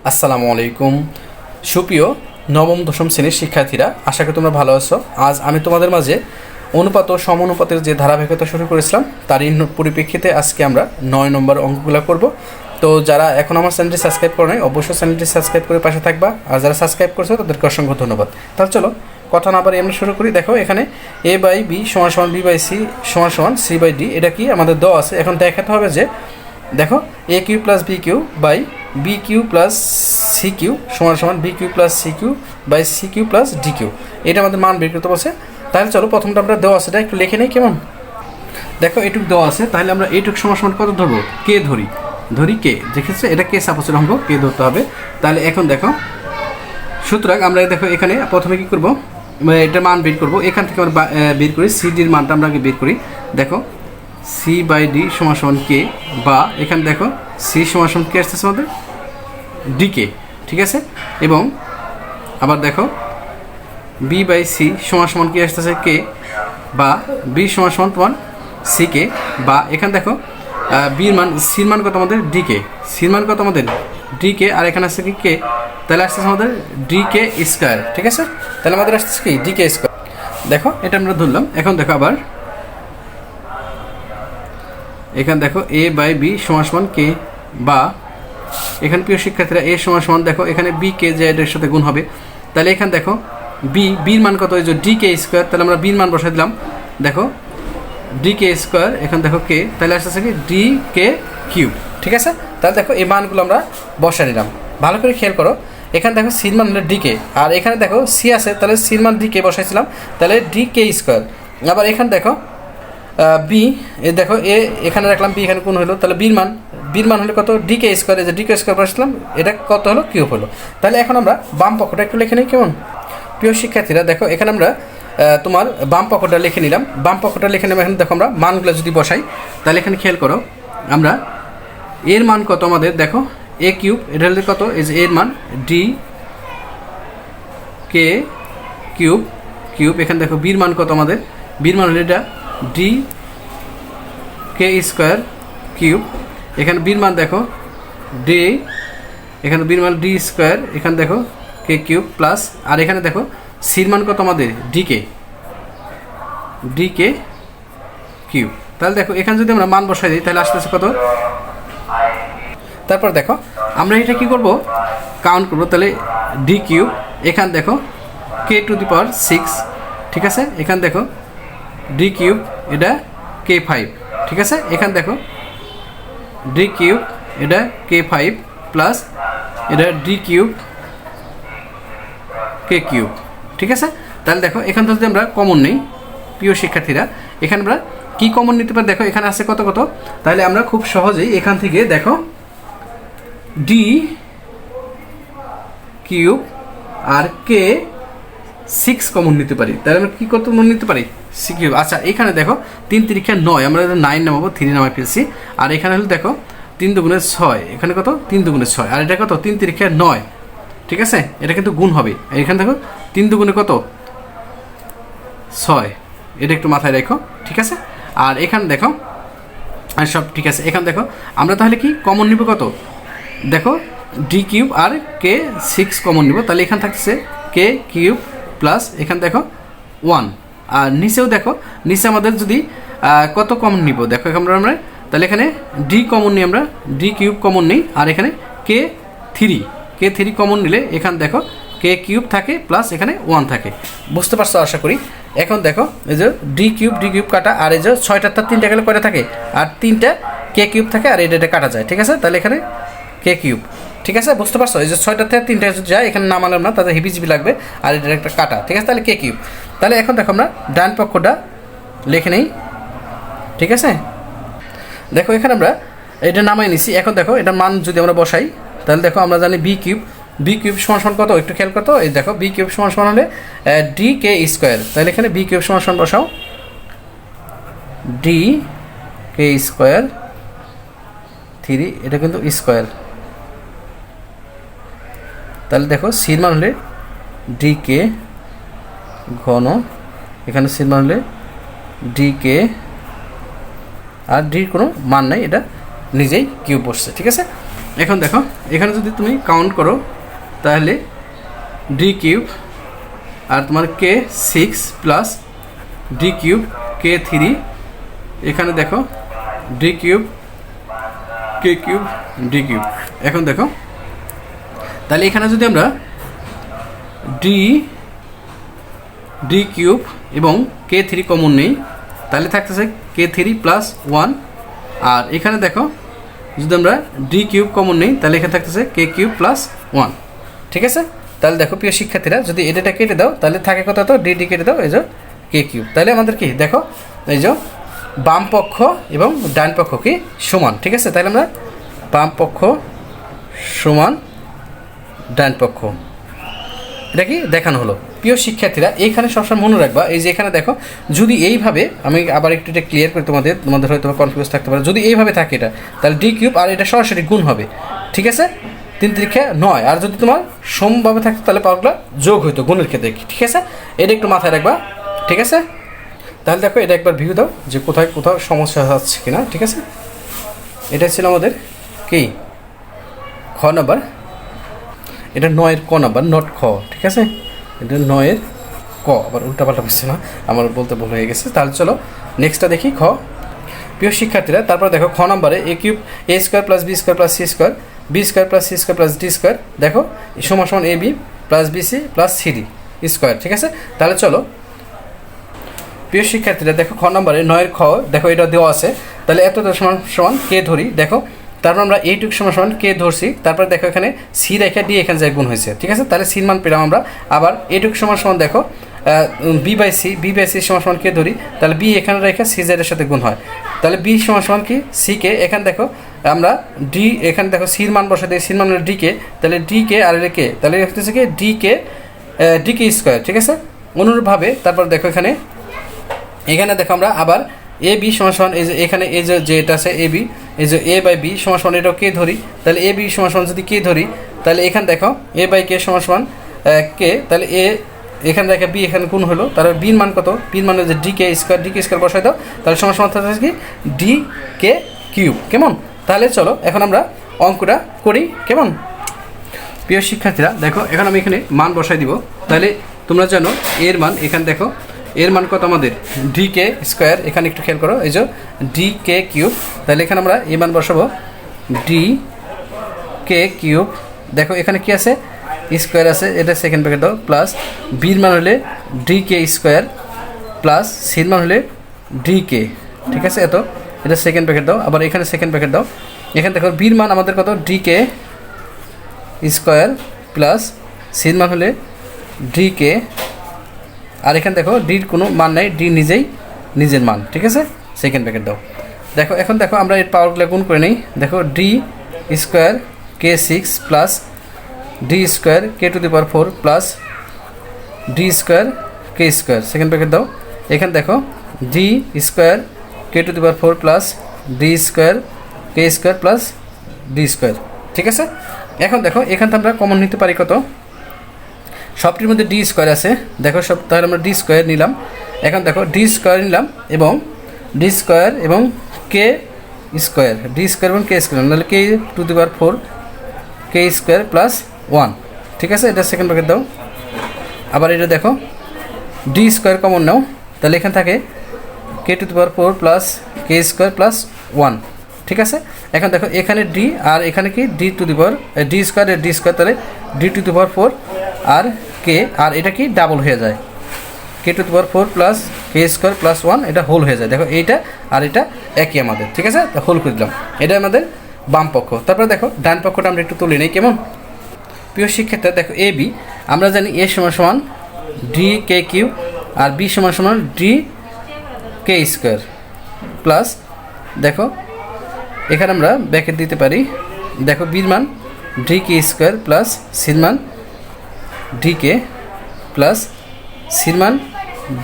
আসসালামু আলাইকুম সুপ্রিয় নবম দশম শ্রেণীর শিক্ষার্থীরা, আশা করি তোমরা ভালো আছো। আজ আমি তোমাদের মাঝে অনুপাত ও সমানুপাতের যে ধারাবাহিকতা শুরু করেছিলাম তারই পরিপ্রেক্ষিতে আজকে আমরা 9 নম্বর অঙ্কগুলো করব। তো যারা এখন আমার চ্যানেলটি সাবস্ক্রাইব করে নাই অবশ্যই চ্যানেলটি সাবস্ক্রাইব করে পাশে থাকবা, আর যারা সাবস্ক্রাইব করছো তাদেরকে অসংখ্য ধন্যবাদ। তাহলে চলো কথা না বাড়িয়ে আমরা শুরু করি। দেখো এখানে a বাই বি সমান সমান বি বাই সি সমান সমান সি বাই ডি, এটা কি আমাদের দেওয়া আছে। এখন দেখাতে হবে যে দেখো a q plus b q by b q plus c q সমান সমান b q plus c q by c q plus d q, এটা আমাদের মান বের করতে বলছে। তাহলে চলো প্রথমটা আমরা দেওয়া আছে এটা একটু লিখে নেই কেমন। দেখো এইটুক দেওয়া আছে, তাহলে আমরা এইটুক সমান সমান কত ধরবো, কে ধরি কে, দেখেছে এটা কে সাপোজের অঙ্ক, কে ধরতে হবে। তাহলে এখন দেখো সুতরাং আমরা দেখো এখানে প্রথমে কী করবো, এটার মান বের করবো। এখান থেকে আমরা বের করি সিডির মানটা আমরা আগে বের করি। দেখো সি বাই ডি সমান সমান কে, বা এখানে দেখো সি সমান সমান কে আসতেছে আমাদের ডিকে, ঠিক আছে। এবং আবার দেখো বি বাই সি সমান সমান কি আসতেছে কে, বা বি সমান সমান তোমার সি কে, বা এখানে দেখো বির মান সির মান কত আমাদের ডিকে, সির মান কত আমাদের ডিকে, আর এখানে আসছে কি কে, তাহলে আসতেছে আমাদের ডিকে স্কোয়ার, ঠিক আছে। তাহলে আমাদের আসতেছে কি ডিকে স্কোয়ার। দেখো এটা আমরা ধরলাম। এখন দেখো আবার এখানে দেখো এ বাই বি সমান সমান কে, বা এখানে প্রিয় শিক্ষার্থীরা এ সমান সমান দেখো এখানে বি কে যে এটার সাথে গুণ হবে। তাহলে এখানে দেখো বির মান কত, এই যে ডি কে স্কোয়ার, তাহলে আমরা বির মান বসাই দিলাম। দেখো ডি কে স্কোয়ার, এখানে দেখো কে, তাহলে আসতেছে কি ডি কে কিউব, ঠিক আছে। তাহলে দেখো এই মানগুলো আমরা বসাই নিলাম। ভালো করে খেয়াল করো, এখানে দেখো সির মান হলো ডিকে, আর এখানে দেখো সি আছে, তাহলে সির মান ডিকে বসাইছিলাম, তাহলে ডি কে স্কোয়ার। আবার এখানে দেখো বি, এ দেখো এ এখানে রাখলাম, বি এখানে কোন হলো, তাহলে বির মান হলো কত ডিকে স্কোয়ার, এই যে ডিকে স্কোয়ার বসাইছিলাম, এটা কত হলো কিউব হলো। তাহলে এখন আমরা বাম পক্ষটা একটু লিখে নিই কেমন। প্রিয় শিক্ষার্থীরা দেখো এখানে আমরা তোমার বাম পক্ষটা লিখে নিলাম। বাম পক্ষটা লিখে নেব। এখন দেখো আমরা মানগুলো যদি বসাই, তাহলে এখানে খেয়াল করো আমরা এর মান কত আমাদের, দেখো এ কিউব, এটা হলে কত, এই যে এর মান ডি কে কিউব, এখানে দেখো বির মান কত আমাদের, বির মান হলে এটা ডি কে স্কোয়ার কিউব, এখানে বির মান দেখো ডি, এখানে বির মান ডি স্কোয়ার, এখানে দেখো কে কিউব প্লাস, আর এখানে দেখো সির মান কত আমাদের ডি কে কিউব। তাহলে দেখো এখানে যদি আমরা মান বসাই দিই তাহলে আসতেছে কত। তারপর দেখো আমরা এটা কি করব, কাউন্ট করব। তাহলে ডি কিউব, এখানে দেখো কে টু দি পাওয়ার 6, ঠিক আছে। এখানে দেখো ডি কিউব, এটা কে 5, ঠিক আছে। এখানে দেখো ডি কিউব, এটা কে 5 প্লাস এটা ডি কিউব কে কিউব, ঠিক আছে। তাহলে দেখো এখান থেকে যদি আমরা কমন নেই প্রিয় শিক্ষার্থীরা, এখানে আমরা কি কমন নিতে পারি, দেখো এখানে আছে কত কত, তাহলে আমরা খুব সহজেই এখান থেকে দেখো ডি কিউব আর কে 6 কমন নিতে পারি। তাহলে আমরা কী কত কমন নিতে পারি, সি কিউব। আচ্ছা এখানে দেখো 3 তিরিক্ষা 9, আমরা 9 নামাবো, 3 নামাই ফেলছি। আর এখানে হলে দেখো 3 দুগুণে 6, এখানে কত 3 দুগুণে 6, আর এটা কত 3 তিরিক্ষা 9, ঠিক আছে। এটা কিন্তু গুণ হবে। এখানে দেখো 3 দুগুণে কত 6, এটা একটু মাথায় রেখো, ঠিক আছে। আর এখানে দেখো আর সব ঠিক আছে। এখানে দেখো আমরা তাহলে কি কমন নিব কত, দেখো ডি কিউব আর কে 6 কমন নিব। তাহলে এখানে থাকছে কে কিউব প্লাস এখানে দেখো 1, আর নিচেও দেখো নিচে আমাদের যদি কত কমন নিব, দেখো আমরা তাহলে এখানে ডি কমন নিই, আমরা ডি কিউব কমন নিই, আর এখানে কে 3 কমন নিলে এখানে দেখো কে কিউব থাকে প্লাস এখানে 1 থাকে। বুঝতে পারছো আশা করি। এখন দেখো এই যে ডি কিউব কাটা, আর এই যে 6টার তার 3টা গেলে কয়টা থাকে, আর 3টা কে কিউব থাকে, আর এটা কাটা যায়, ঠিক আছে। তাহলে এখানে কে কিউব, ঠিক আছে। বুঝতে পারছো, এই যে 6টার থেকে 3টা যদি যায় এখানে নামালাম না, তাদের হিবিজিবি লাগবে, আর এটা একটা কাটা, ঠিক আছে। তাহলে কে কিউব। তাহলে এখন দেখো আমরা ডান পক্ষটা লিখে নেই, ঠিক আছে। দেখো এখানে আমরা এটা নামাই নিছি। এখন দেখো এটার মান যদি আমরা বসাই, তাহলে দেখো আমরা জানি বি কিউব সমান সমান কত, একটু খেয়াল করতো, এই দেখো বি কিউব সমান সমান হলে ডি কে স্কোয়ার। তাহলে এখানে বি কিউব সমান সমান বসাও ডি কে স্কোয়ার 3, এটা কিন্তু স্কোয়ার। তাহলে দেখো সির মান হলে ডি কে ঘন, এখানে সির মান হলে ডি কে, আর ডির কোনো মান নাই, এটা নিজেই কিউব বসছে, ঠিক আছে। এখন দেখো এখানে যদি তুমি কাউন্ট করো তাহলে ডি কিউব আর তোমার কে 6 প্লাস ডি কিউব কে 3, এখানে দেখো D cube K cube D cube. এখন দেখো তাহলে এখানে যদি আমরা ডি কিউব এবং কে 3 কমন নেই তাহলে থাকতেছে কে 3 প্লাস 1, আর এখানে দেখো যদি আমরা ডি কিউব কমন নেই তাহলে এখানে থাকতেছে কে কিউব প্লাস 1। ঠিক আছে, তাহলে দেখো প্রিয় শিক্ষার্থীরা যদি এটা কেটে দাও তাহলে থাকে কত, তো ডি কেটে দাও, এই যে কে কিউব। তাহলে আমাদের কি দেখো এই যে বাম পক্ষ এবং ডান পক্ষ কি সমান। ঠিক আছে, তাহলে আমরা বাম পক্ষ সমান ডান পক্ষ এটা কি দেখানো হলো। প্রিয় শিক্ষার্থীরা এইখানে সবসময় মনে রাখবা, এই যে এখানে দেখো যদি এইভাবে, আমি আবার একটু এটা ক্লিয়ার করি তোমাদের হয়তো কনফিউজ থাকতে পারে, যদি এইভাবে থাকে এটা তাহলে ডি কিউব আর এটা সরাসরি গুণ হবে। ঠিক আছে, 3 3 9, আর যদি তোমার সমভাবে থাকতো তাহলে পাওয়ারগুলো যোগ হইতো গুণের ক্ষেত্রে। ঠিক আছে, এটা একটু মাথায় রাখবা। ঠিক আছে, তাহলে দেখো এটা একবার ভিউ দাও যে কোথাও সমস্যা হচ্ছে কিনা। ঠিক আছে, এটা ছিল আমাদের কি খ নাম্বার, এটা 9-এর ক নাম্বার, নট খ। ঠিক আছে, এটা 9-এর ক, আবার উল্টাপাল্টা বুঝছে না, আমার বলতে ভুল হয়ে গেছে। তাহলে চলো নেক্সটটা দেখি খ। প্রিয় শিক্ষার্থীরা তারপর দেখো খ নাম্বারে a cube a square plus b square plus c square b square plus c square plus d square, দেখো সমান সমান a b plus b c plus c d square. ঠিক আছে, তাহলে চলো প্রিয় শিক্ষার্থীরা দেখো খ নম্বরে 9-এর খ, দেখো এটা দেওয়া আছে, তাহলে এত সমান সমান কে ধরি, দেখো তারপর আমরা এইটুকু সমান সমান কে ধরছি, তারপর দেখো এখানে সি রেখা ডি এখানে যায় গুণ হয়েছে। ঠিক আছে, তাহলে সির মান পেলাম আমরা। আবার এইটুকু সমান সমান দেখো বি বাই সি সমান সমান কে ধরি, তাহলে বি এখানে রেখে সি জেডের সাথে গুণ হয়, তাহলে বি সমান সমান কি সি কে, এখানে দেখো আমরা ডি, এখানে দেখো সির মান বসে দিই, সির মান ডি কে, তাহলে ডি কে আর কে, তাহলে হচ্ছে কি ডি কে স্কোয়ার। ঠিক আছে, অনুরূপভাবে তারপর দেখো এখানে দেখো আমরা আবার এ বি সমান সমান এই যে এখানে এই যে এটা আছে এ বি, এই যে এ বাই বি সমান সমান এটাও কে ধরি, তাহলে এ বি সমান সমান যদি কে ধরি তাহলে এখানে দেখো এ বাই কে সমান সমান কে, তাহলে এ এখানে দেখো বি এখানে গুণ হলো, তাহলে বির মান কত, বির মান যে ডি কে স্কোয়ার বসাই দাও, তাহলে সমান সমান থাকছে কি ডি কে কিউব। কেমন, তাহলে চলো এখন আমরা অঙ্কটা করি। কেমন প্রিয় শিক্ষার্থীরা দেখো এখন আমি এখানে মান বসাই দিব, তাহলে তোমরা জানো এর মান, এখানে দেখো এর মান কত আমাদের ডি কে স্কোয়ার, এখানে একটু খেয়াল করো এই যে ডি কে কিউব, তাহলে এখানে আমরা এই মান বসাবো ডি কে কিউব। দেখো এখানে কি আছে স্কোয়ার আছে, এটা সেকেন্ড ব্র্যাকেট দাও, প্লাস বির মান হলে ডি কে স্কোয়ার প্লাস সির মান হলে ডি কে। ঠিক আছে, এটা সেকেন্ড ব্র্যাকেট দাও, আবার এখানে সেকেন্ড ব্র্যাকেট দাও, এখানে দেখো বির মান আমাদের কত ডি কে স্কোয়ার প্লাস সির মান হলে ডি কে, আর এখানে দেখো ডির কোনো মান নাই, ডি নিজের মান। ঠিক আছে, সেকেন্ড ব্র্যাকেট দাও। দেখো এখন দেখো আমরা এর পাওয়ারগুলো গুণ করে নিই, দেখো D square K 6 plus d square K to the power 4 plus d square K square, second bracket দাও। এখানে দেখো D square K to the power 4 plus d square K square plus d square. ঠিক আছে, এখন দেখো এখান থেকে আমরা কমন নিতে পারি কত, সবটির মধ্যে ডি স্কোয়ার আছে, দেখো সব, তাহলে আমরা ডি স্কোয়ার নিলাম। এখন দেখো ডি স্কোয়ার নিলাম এবং ডি স্কোয়ার এবং কে স্কোয়ার, ডি স্কোয়ার এবং কে স্কোয়ার, নাহলে k to the power 4 k square plus 1। ঠিক আছে, এটা সেকেন্ড ব্র্যাকেট দাও। আবার এটা দেখো ডি স্কোয়ার কমন নাও, তাহলে এখানে থাকে k to the power 4 plus k square plus 1। ঠিক আছে, এখন দেখো এখানে ডি আর এখানে কি d to the power d square, তাহলে ডি টু দি পাওয়ার 4 আর কে, আর এটা কি ডাবল হয়ে যায়, k to the power 4 plus k square plus 1, এটা হোল হয়ে যায়। দেখো এইটা আর এটা একই আমাদের। ঠিক আছে, হোল করে দিলাম, এটা আমাদের বাম পক্ষ। তারপরে দেখো ডান পক্ষটা আমরা একটু তুলে নিই। কেমন প্রিয় শিক্ষার্থীরা দেখো এ বি, আমরা জানি এ সমান সমান ডি কে কিউ আর বি সমান সমান ডি কে স্কোয়ার প্লাস, দেখো এখানে আমরা ব্র্যাকেট দিতে পারি, দেখো বির মান ডি কে স্কোয়ার প্লাস সির মান ডি কে প্লাস সির মান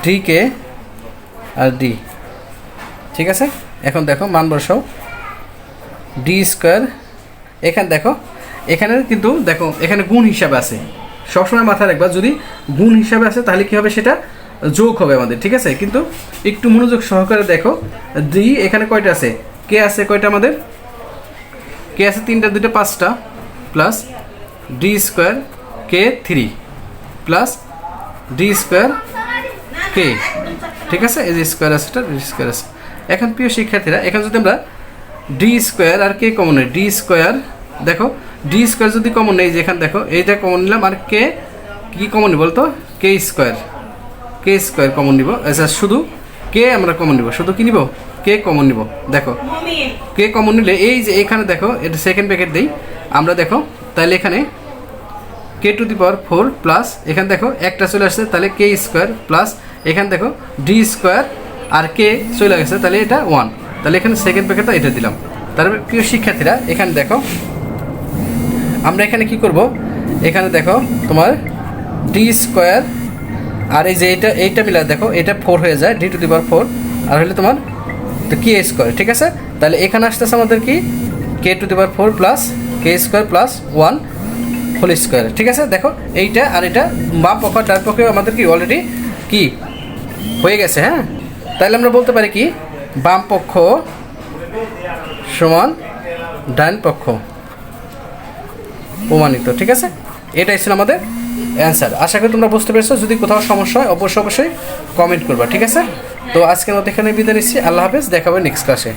ডি কে আর ডি। ঠিক আছে, এখন দেখো মান বসাও ডি স্কোয়ার, এখানে দেখো এখানে কিন্তু দেখো এখানে গুণ হিসাবে আছে, সবসময় মাথায় রাখবা যদি গুণ হিসাবে আছে তাহলে কী হবে, সেটা যোগ হবে আমাদের। ঠিক আছে, কিন্তু একটু মনোযোগ সহকারে দেখো ডি এখানে কয়টা আছে, কে আছে কয়টা আমাদের কে আছে 3টা 2টা 5টা প্লাস ডি স্কোয়ার কে 3 প্লাস ডি স্কোয়ার কে, ঠিক আছে, এই যে স্কোয়ার আছে, ডি স্কোয়ার আছে। এখন প্রিয় শিক্ষার্থীরা, এখন যদি আমরা ডি স্কোয়ার আর কে কমন নেই, ডি স্কোয়ার দেখো, ডি স্কোয়ার যদি কমন নেই, যেখানে দেখো এইটা কমন নিলাম, আর কে কি কমন নিব বলতো, কে স্কোয়ার কমন নিব। আচ্ছা, শুধু কে আমরা কমন নিব, শুধু কি নিব, কে কমন নিব। দেখো কে কমন নিলে এই যে এখানে দেখো, এটা সেকেন্ড ব্র্যাকেট দেই আমরা, দেখো তাহলে এখানে কে টু দি পাওয়ার 4 প্লাস এখানে দেখো একটা চলে আসছে, তাহলে কে স্কোয়ার প্লাস এখানে দেখো ডি স্কোয়ার আর কে চলে গেছে, তাহলে এটা 1, তাহলে এখানে সেকেন্ড ব্র্যাকেটটা এটা দিলাম। তারপরে প্রিয় শিক্ষার্থীরা, এখানে দেখো আমরা এখানে কি করব, এখানে দেখো তোমার ডি স্কোয়ার আর এই যে এইটা মিলা দেখো, এটা 4 হয়ে যায়, ডি টু দি পাওয়ার 4 আর হলে তোমার কে স্কোয়ার, ঠিক আছে। তাহলে এখানে আসতেছে আমাদের কি k to the power 4 plus k square plus 1 whole square, ঠিক আছে। দেখো এইটা আর এটা বাম পক্ষ ডান পক্ষে আমাদের কি অলরেডি কি হয়ে গেছে, হ্যাঁ। তাহলে আমরা বলতে পারি কি বাম পক্ষ সমান ডান পক্ষ প্রমাণিত, ঠিক আছে। এটাই ছিল আমাদের অ্যান্সার। আশা করি তোমরা বুঝতে পেরেছো। যদি কোথাও সমস্যা হয় অবশ্যই কমেন্ট করবা, ঠিক আছে। তো আজকের মতো এখানে বিদায় নিচ্ছি। আল্লাহ হাফেজ, দেখা হবে নেক্সট ক্লাসে।